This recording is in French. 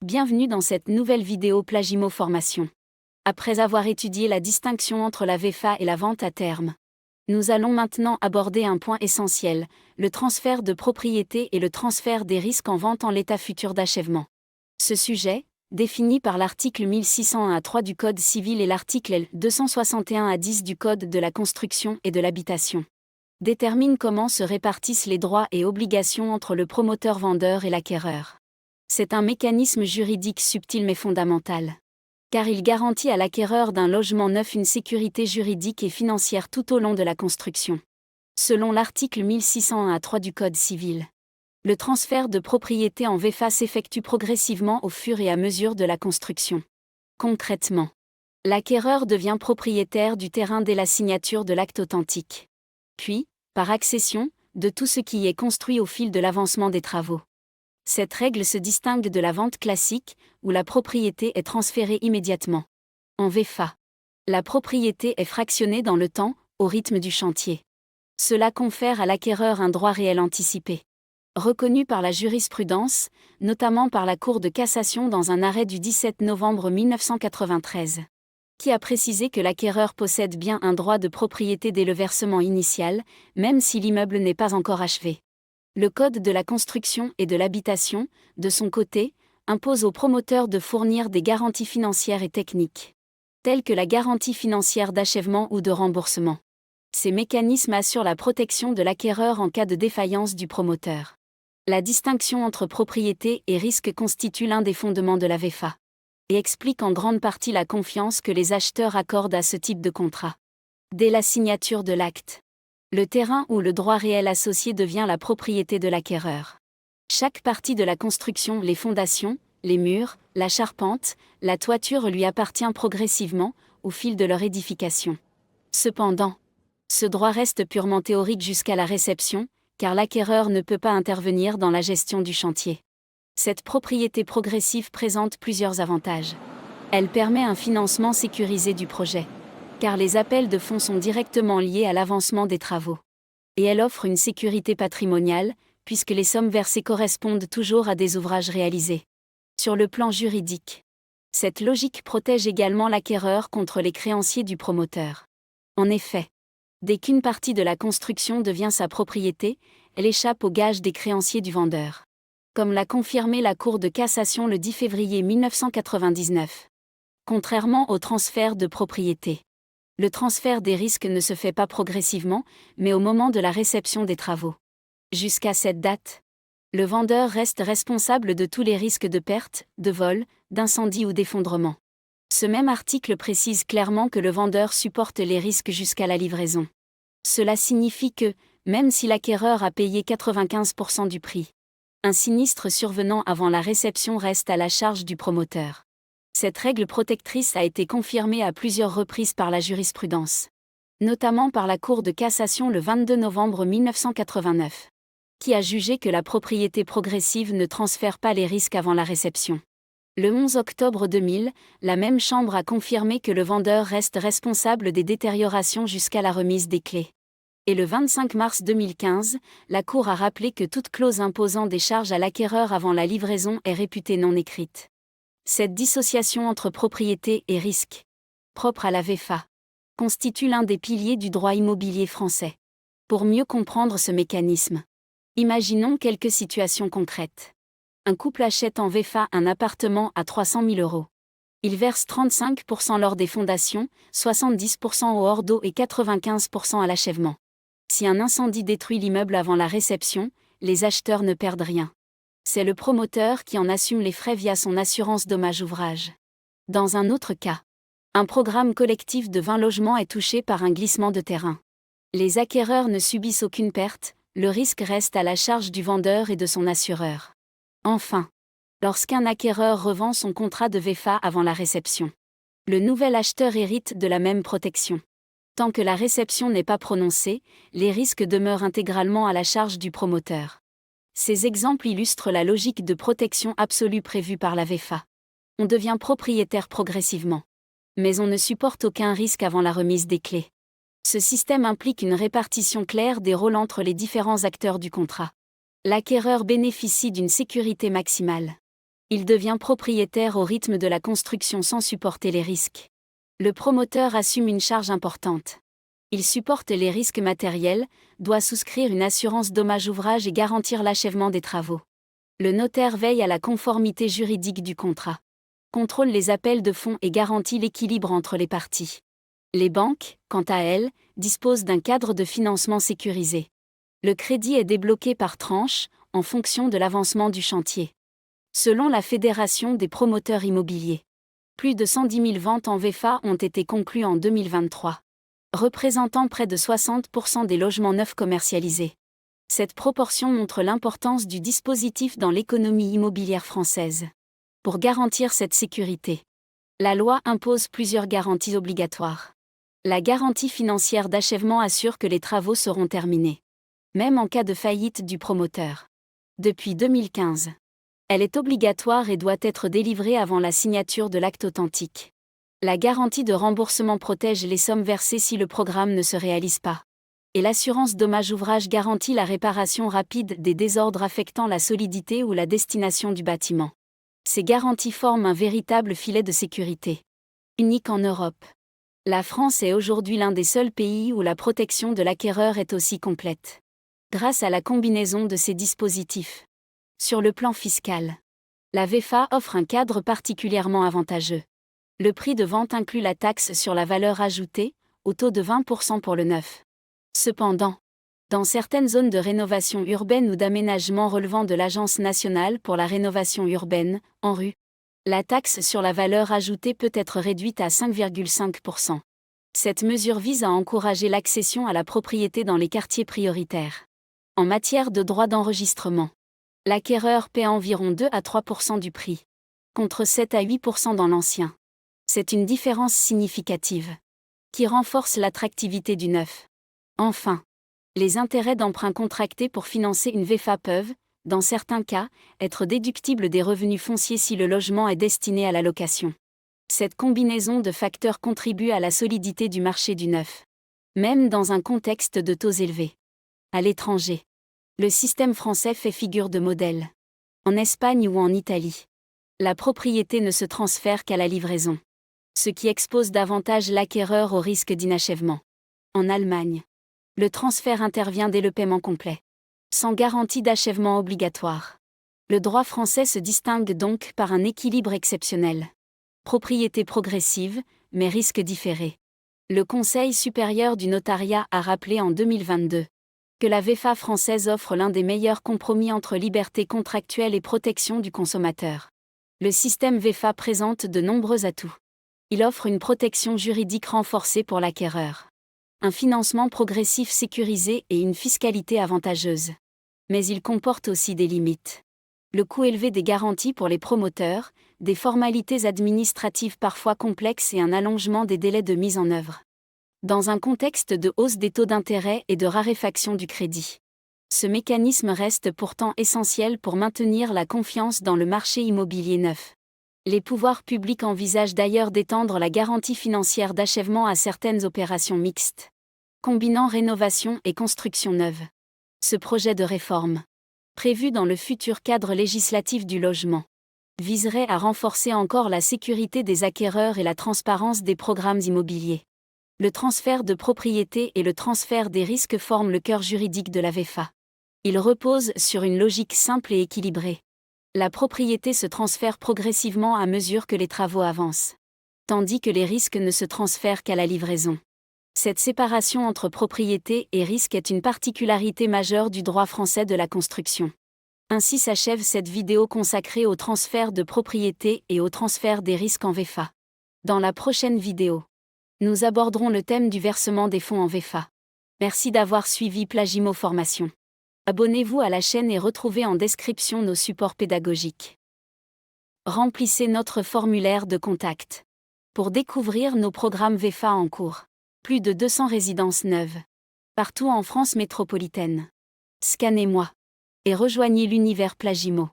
Bienvenue dans cette nouvelle vidéo Plagimo Formation. Après avoir étudié la distinction entre la VFA et la vente à terme, nous allons maintenant aborder un point essentiel, le transfert de propriété et le transfert des risques en vente en l'état futur d'achèvement. Ce sujet, défini par l'article 1601-3 du Code civil et l'article L. 261-10 du Code de la construction et de l'habitation, détermine comment se répartissent les droits et obligations entre le promoteur-vendeur et l'acquéreur. C'est un mécanisme juridique subtil mais fondamental, car il garantit à l'acquéreur d'un logement neuf une sécurité juridique et financière tout au long de la construction. Selon l'article 1601-3 du Code civil, le transfert de propriété en VFA s'effectue progressivement au fur et à mesure de la construction. Concrètement, l'acquéreur devient propriétaire du terrain dès la signature de l'acte authentique. Puis, par accession, de tout ce qui est construit au fil de l'avancement des travaux. Cette règle se distingue de la vente classique, où la propriété est transférée immédiatement. En VFA, la propriété est fractionnée dans le temps, au rythme du chantier. Cela confère à l'acquéreur un droit réel anticipé, reconnu par la jurisprudence, notamment par la Cour de cassation dans un arrêt du 17 novembre 1993, qui a précisé que l'acquéreur possède bien un droit de propriété dès le versement initial, même si l'immeuble n'est pas encore achevé. Le Code de la construction et de l'habitation, de son côté, impose aux promoteurs de fournir des garanties financières et techniques, telles que la garantie financière d'achèvement ou de remboursement. Ces mécanismes assurent la protection de l'acquéreur en cas de défaillance du promoteur. La distinction entre propriété et risque constitue l'un des fondements de la VFA, et explique en grande partie la confiance que les acheteurs accordent à ce type de contrat. Dès la signature de l'acte, le terrain ou le droit réel associé devient la propriété de l'acquéreur. Chaque partie de la construction, les fondations, les murs, la charpente, la toiture lui appartient progressivement, au fil de leur édification. Cependant, ce droit reste purement théorique jusqu'à la réception, car l'acquéreur ne peut pas intervenir dans la gestion du chantier. Cette propriété progressive présente plusieurs avantages. Elle permet un financement sécurisé du projet, car les appels de fonds sont directement liés à l'avancement des travaux. Et elle offre une sécurité patrimoniale, puisque les sommes versées correspondent toujours à des ouvrages réalisés. Sur le plan juridique, cette logique protège également l'acquéreur contre les créanciers du promoteur. En effet, dès qu'une partie de la construction devient sa propriété, elle échappe aux gages des créanciers du vendeur, comme l'a confirmé la Cour de cassation le 10 février 1999. Contrairement au transfert de propriété, le transfert des risques ne se fait pas progressivement, mais au moment de la réception des travaux. Jusqu'à cette date, le vendeur reste responsable de tous les risques de perte, de vol, d'incendie ou d'effondrement. Ce même article précise clairement que le vendeur supporte les risques jusqu'à la livraison. Cela signifie que, même si l'acquéreur a payé 95% du prix, un sinistre survenant avant la réception reste à la charge du promoteur. Cette règle protectrice a été confirmée à plusieurs reprises par la jurisprudence, notamment par la Cour de cassation le 22 novembre 1989, qui a jugé que la propriété progressive ne transfère pas les risques avant la réception. Le 11 octobre 2000, la même chambre a confirmé que le vendeur reste responsable des détériorations jusqu'à la remise des clés. Et le 25 mars 2015, la Cour a rappelé que toute clause imposant des charges à l'acquéreur avant la livraison est réputée non écrite. Cette dissociation entre propriété et risque, propre à la VFA, constitue l'un des piliers du droit immobilier français. Pour mieux comprendre ce mécanisme, imaginons quelques situations concrètes. Un couple achète en VFA un appartement à 300 000 €. Il verse 35% lors des fondations, 70% au hors d'eau et 95% à l'achèvement. Si un incendie détruit l'immeuble avant la réception, les acheteurs ne perdent rien. C'est le promoteur qui en assume les frais via son assurance dommage-ouvrage. Dans un autre cas, un programme collectif de 20 logements est touché par un glissement de terrain. Les acquéreurs ne subissent aucune perte, le risque reste à la charge du vendeur et de son assureur. Enfin, lorsqu'un acquéreur revend son contrat de VFA avant la réception, le nouvel acheteur hérite de la même protection. Tant que la réception n'est pas prononcée, les risques demeurent intégralement à la charge du promoteur. Ces exemples illustrent la logique de protection absolue prévue par la VFA. On devient propriétaire progressivement, mais on ne supporte aucun risque avant la remise des clés. Ce système implique une répartition claire des rôles entre les différents acteurs du contrat. L'acquéreur bénéficie d'une sécurité maximale, Il devient propriétaire au rythme de la construction sans supporter les risques. Le promoteur assume une charge importante. Il supporte les risques matériels, doit souscrire une assurance dommage-ouvrage et garantir l'achèvement des travaux. Le notaire veille à la conformité juridique du contrat. Contrôle les appels de fonds et garantit l'équilibre entre les parties. Les banques, quant à elles, disposent d'un cadre de financement sécurisé. Le crédit est débloqué par tranches, en fonction de l'avancement du chantier. Selon la Fédération des promoteurs immobiliers, plus de 110 000 ventes en VFA ont été conclues en 2023, représentant près de 60% des logements neufs commercialisés. Cette proportion montre l'importance du dispositif dans l'économie immobilière française. Pour garantir cette sécurité, la loi impose plusieurs garanties obligatoires. La garantie financière d'achèvement assure que les travaux seront terminés, même en cas de faillite du promoteur. Depuis 2015, elle est obligatoire et doit être délivrée avant la signature de l'acte authentique. La garantie de remboursement protège les sommes versées si le programme ne se réalise pas. Et l'assurance dommage-ouvrage garantit la réparation rapide des désordres affectant la solidité ou la destination du bâtiment. Ces garanties forment un véritable filet de sécurité. Unique en Europe. La France est aujourd'hui l'un des seuls pays où la protection de l'acquéreur est aussi complète. Grâce à la combinaison de ces dispositifs. Sur le plan fiscal, la VFA offre un cadre particulièrement avantageux. Le prix de vente inclut la taxe sur la valeur ajoutée, au taux de 20% pour le neuf. Cependant, dans certaines zones de rénovation urbaine ou d'aménagement relevant de l'Agence nationale pour la rénovation urbaine, ANRU, la taxe sur la valeur ajoutée peut être réduite à 5,5%. Cette mesure vise à encourager l'accession à la propriété dans les quartiers prioritaires. En matière de droits d'enregistrement, l'acquéreur paie environ 2 à 3% du prix, contre 7 à 8% dans l'ancien. C'est une différence significative, qui renforce l'attractivité du neuf. Enfin, les intérêts d'emprunt contractés pour financer une VFA peuvent, dans certains cas, être déductibles des revenus fonciers si le logement est destiné à la location. Cette combinaison de facteurs contribue à la solidité du marché du neuf, même dans un contexte de taux élevés. À l'étranger, le système français fait figure de modèle. En Espagne ou en Italie, la propriété ne se transfère qu'à la livraison, ce qui expose davantage l'acquéreur au risque d'inachèvement. En Allemagne, le transfert intervient dès le paiement complet, sans garantie d'achèvement obligatoire. Le droit français se distingue donc par un équilibre exceptionnel. Propriété progressive, mais risque différé. Le Conseil supérieur du notariat a rappelé en 2022 que la VFA française offre l'un des meilleurs compromis entre liberté contractuelle et protection du consommateur. Le système VFA présente de nombreux atouts. Il offre une protection juridique renforcée pour l'acquéreur, un financement progressif sécurisé et une fiscalité avantageuse. Mais il comporte aussi des limites. Le coût élevé des garanties pour les promoteurs, des formalités administratives parfois complexes et un allongement des délais de mise en œuvre. Dans un contexte de hausse des taux d'intérêt et de raréfaction du crédit, ce mécanisme reste pourtant essentiel pour maintenir la confiance dans le marché immobilier neuf. Les pouvoirs publics envisagent d'ailleurs d'étendre la garantie financière d'achèvement à certaines opérations mixtes, combinant rénovation et construction neuve. Ce projet de réforme, prévu dans le futur cadre législatif du logement, viserait à renforcer encore la sécurité des acquéreurs et la transparence des programmes immobiliers. Le transfert de propriété et le transfert des risques forment le cœur juridique de la VFA. Il repose sur une logique simple et équilibrée. La propriété se transfère progressivement à mesure que les travaux avancent, tandis que les risques ne se transfèrent qu'à la livraison. Cette séparation entre propriété et risque est une particularité majeure du droit français de la construction. Ainsi s'achève cette vidéo consacrée au transfert de propriété et au transfert des risques en VFA. Dans la prochaine vidéo, nous aborderons le thème du versement des fonds en VFA. Merci d'avoir suivi Plagimo Formation. Abonnez-vous à la chaîne et retrouvez en description nos supports pédagogiques. Remplissez notre formulaire de contact pour découvrir nos programmes VFA en cours. Plus de 200 résidences neuves, partout en France métropolitaine. Scannez-moi et rejoignez l'univers Plagimo.